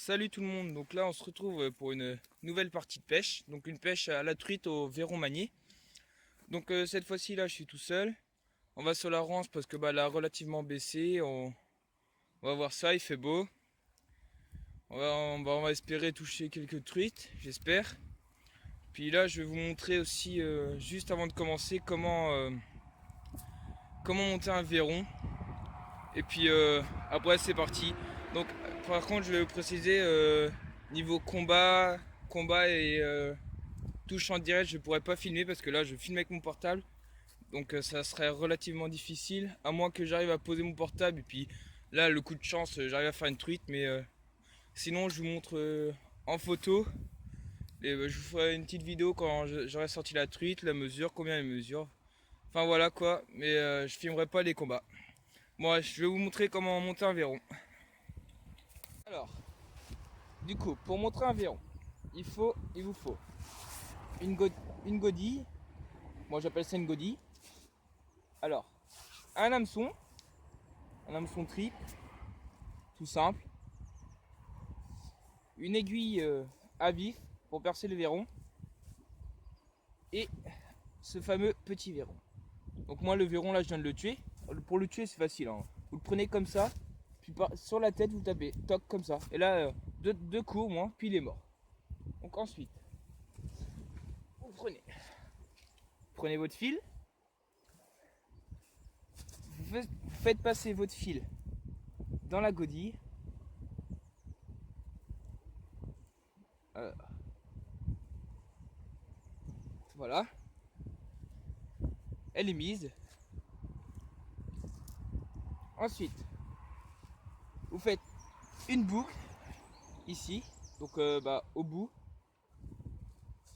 Salut tout le monde, donc là on se retrouve pour une nouvelle partie de pêche, donc une pêche à la truite au verron manié. Donc cette fois-ci là je suis tout seul, on va sur la range parce que elle a relativement baissé, on va voir ça, il fait beau, on va espérer toucher quelques truites, j'espère. Puis là je vais vous montrer aussi juste avant de commencer comment monter un verron, et puis après c'est parti. Donc par contre je vais vous préciser niveau combat et touche en direct, je pourrais pas filmer parce que là je filme avec mon portable. Donc ça serait relativement difficile. À moins que j'arrive à poser mon portable. Et puis là, le coup de chance, j'arrive à faire une truite. Mais sinon, je vous montre en photo. Et je vous ferai une petite vidéo quand j'aurai sorti la truite, la mesure, combien elle mesure. Enfin voilà quoi. Mais je filmerai pas les combats. Bon, je vais vous montrer comment monter un verron. Alors, du coup, pour monter un verron, il vous faut une, une godille. Moi j'appelle ça une godille. Alors, un hameçon triple, tout simple, une aiguille à vif pour percer le verron et ce fameux petit verron. Donc moi le verron là je viens de le tuer. Pour le tuer c'est facile, hein. Vous le prenez comme ça, puis sur la tête vous tapez, toc comme ça. Et là deux coups au moins, puis il est mort. Donc ensuite, vous prenez votre fil, vous faites passer votre fil dans la godille. Euh, voilà, elle est mise. Ensuite, vous faites une boucle ici, donc au bout,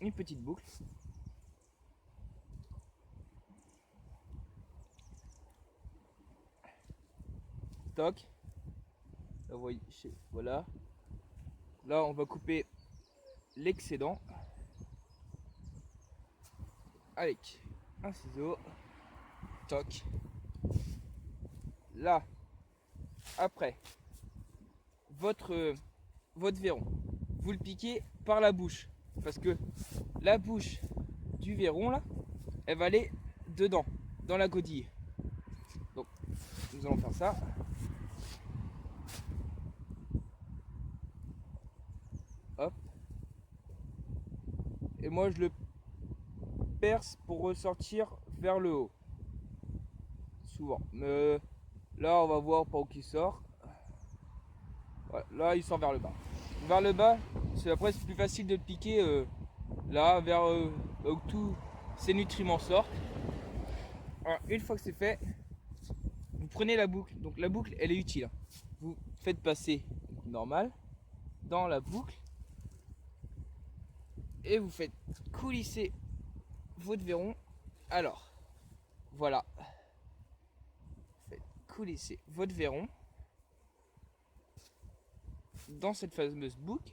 une petite boucle. Toc. Là, voyez, voilà. Là, on va couper l'excédent avec un ciseau. Toc. Là, après, votre, votre verron, vous le piquez par la bouche. Parce que la bouche du verron, là, elle va aller dedans, dans la godille. Donc, nous allons faire ça. Hop. Et moi, je le perce pour ressortir vers le haut. Souvent. Mais là, on va voir par où il sort. Voilà, là, il sort vers le bas. Vers le bas, après, c'est plus facile de le piquer là, vers où tous ces nutriments sortent. Alors, une fois que c'est fait, vous prenez la boucle. Donc, la boucle, elle est utile. Vous faites passer normal dans la boucle et vous faites coulisser votre verron. Alors, voilà. Vous faites coulisser votre verron dans cette fameuse boucle.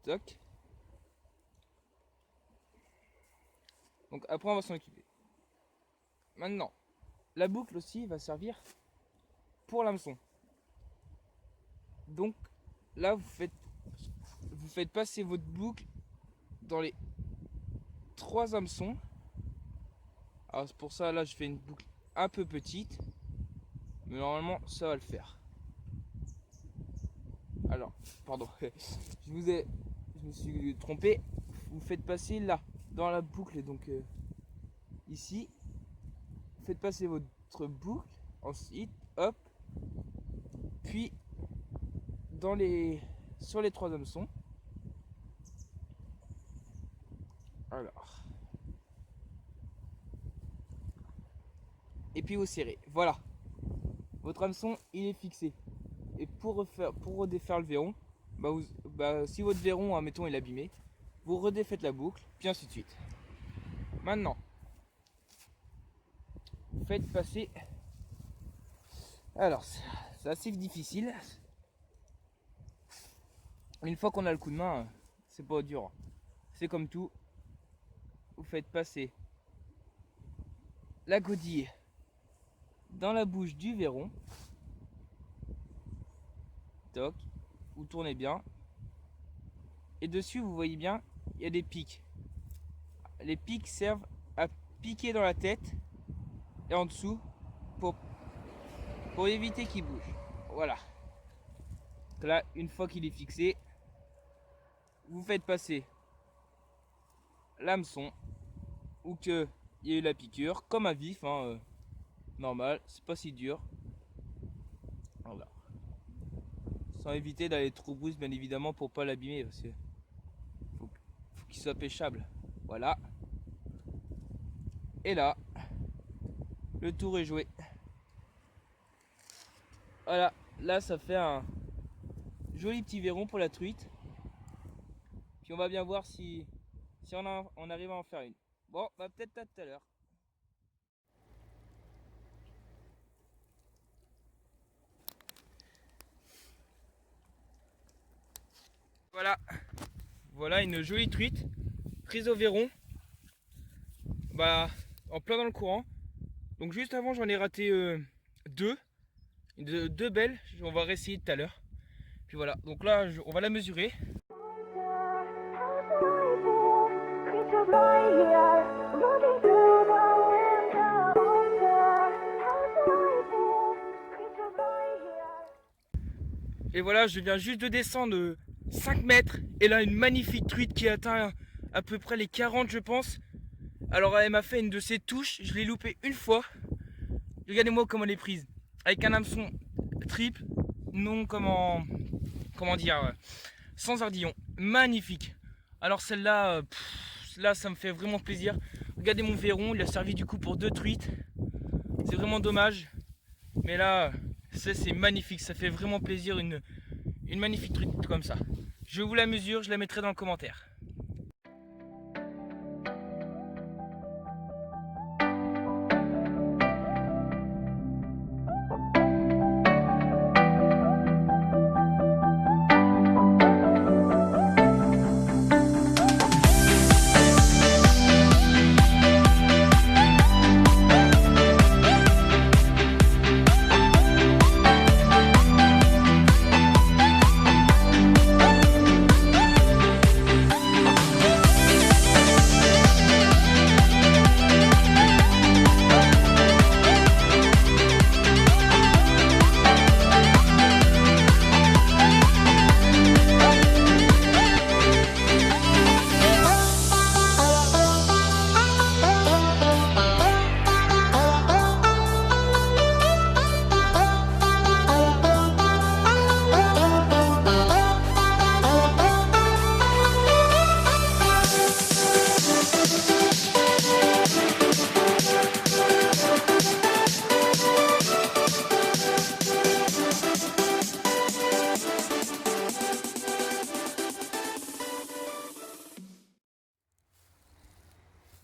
Toc. Donc après on va s'en occuper. Maintenant, la boucle aussi va servir pour l'hameçon. Donc là vous faites passer votre boucle dans les trois hameçons. Alors c'est pour ça là je fais une boucle un peu petite, mais normalement ça va le faire. Alors, pardon, je me suis trompé. Vous faites passer là dans la boucle, donc ici, vous faites passer votre boucle, ensuite, hop, puis sur les trois hameçons. Alors, et puis vous serrez. Voilà, votre hameçon il est fixé. Et pour redéfaire le verron, si votre verron, admettons, il est abîmé, vous redéfaites la boucle, puis ainsi de suite. Maintenant, vous faites passer. Alors, c'est assez difficile. Une fois qu'on a le coup de main, c'est pas dur. C'est comme tout. Vous faites passer la godille dans la bouche du verron. Toc, vous tournez bien. Et dessus, vous voyez bien, il y a des pics. Les pics servent à piquer dans la tête et en dessous pour, éviter qu'il bouge. Voilà. Donc là, une fois qu'il est fixé, vous faites passer l'hameçon ou qu'il y a eu la piqûre, comme un vif, hein, normal, c'est pas si dur. Voilà. Sans éviter d'aller trop brusque, bien évidemment, pour pas l'abîmer, parce que faut qu'il soit pêchable. Voilà. Et là, le tour est joué. Voilà, là ça fait un joli petit verron pour la truite. Puis on va bien voir si on arrive à en faire une. Bon, bah peut-être à tout à l'heure. Voilà une jolie truite prise au verron. Bah, en plein dans le courant. Donc juste avant, j'en ai raté deux belles. On va réessayer tout à l'heure. Puis voilà, donc là, on va la mesurer. Et voilà, je viens juste de descendre 5 mètres. Et là, une magnifique truite qui atteint à peu près les 40, je pense. Alors, elle m'a fait une de ses touches. Je l'ai loupée une fois. Regardez-moi comment elle est prise. Avec un hameçon triple. Non, comment dire, sans ardillon. Magnifique. Alors, celle-là, là, ça me fait vraiment plaisir. Regardez mon verron. Il a servi du coup pour 2 truites. C'est vraiment dommage. Mais là, c'est magnifique. Ça fait vraiment plaisir une magnifique truite comme ça. Je vous la mesure, je la mettrai dans le commentaire.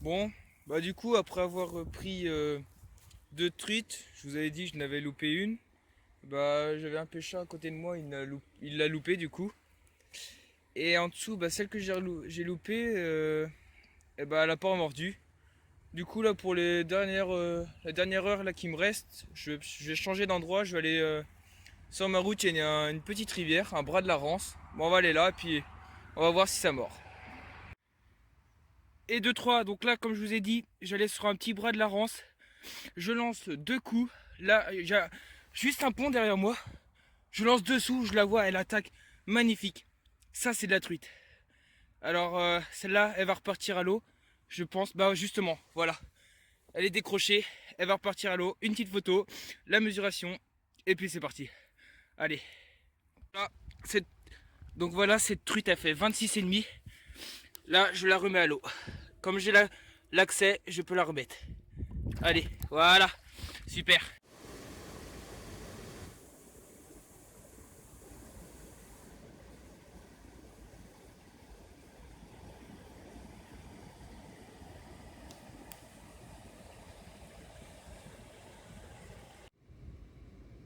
Bon, bah du coup, après avoir pris 2 truites, je vous avais dit que je n'avais loupé une. Bah, j'avais un pêcheur à côté de moi, il l'a loupé du coup. Et en dessous, bah, celle que j'ai loupée, et bah, elle a pas mordu. Du coup, là, pour la dernière heure là, qui me reste, je vais changer d'endroit. Je vais aller sur ma route, il y a une petite rivière, un bras de la Rance. Bon, on va aller là, puis on va voir si ça mord. Et 2-3, donc là, comme je vous ai dit, j'allais sur un petit bras de la Rance. Je lance 2 coups. Là, il y a juste un pont derrière moi. Je lance dessous, je la vois, elle attaque. Magnifique. Ça, c'est de la truite. Alors, celle-là, elle va repartir à l'eau. Je pense, bah justement, voilà. Elle est décrochée, elle va repartir à l'eau. Une petite photo, la mesuration, et puis c'est parti. Allez. Là, donc voilà, cette truite, elle fait 26,5. Là, je la remets à l'eau. Comme j'ai l'accès, je peux la remettre. Allez, voilà. Super.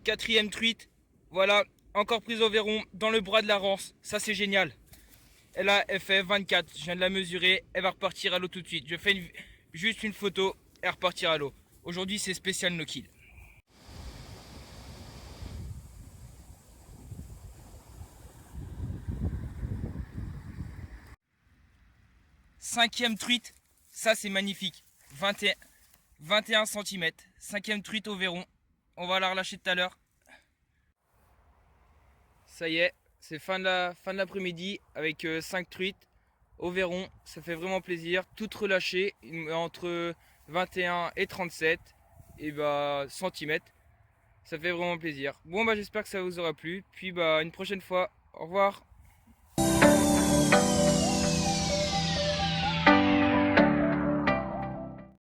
Quatrième truite. Voilà, encore prise au verron dans le bras de la Rance. Ça, c'est génial. Et là, elle fait 24. Je viens de la mesurer. Elle va repartir à l'eau tout de suite. Je fais juste une photo et repartir à l'eau. Aujourd'hui, c'est spécial no kill. 5e truite, ça c'est magnifique. 21 cm, 5e truite au verron. On va la relâcher tout à l'heure. Ça y est, c'est fin de l'après-midi avec 5 truites au verron. Ça fait vraiment plaisir. Toutes relâchées entre 21 et 37 et centimètres. Ça fait vraiment plaisir. Bon j'espère que ça vous aura plu. Puis une prochaine fois. Au revoir.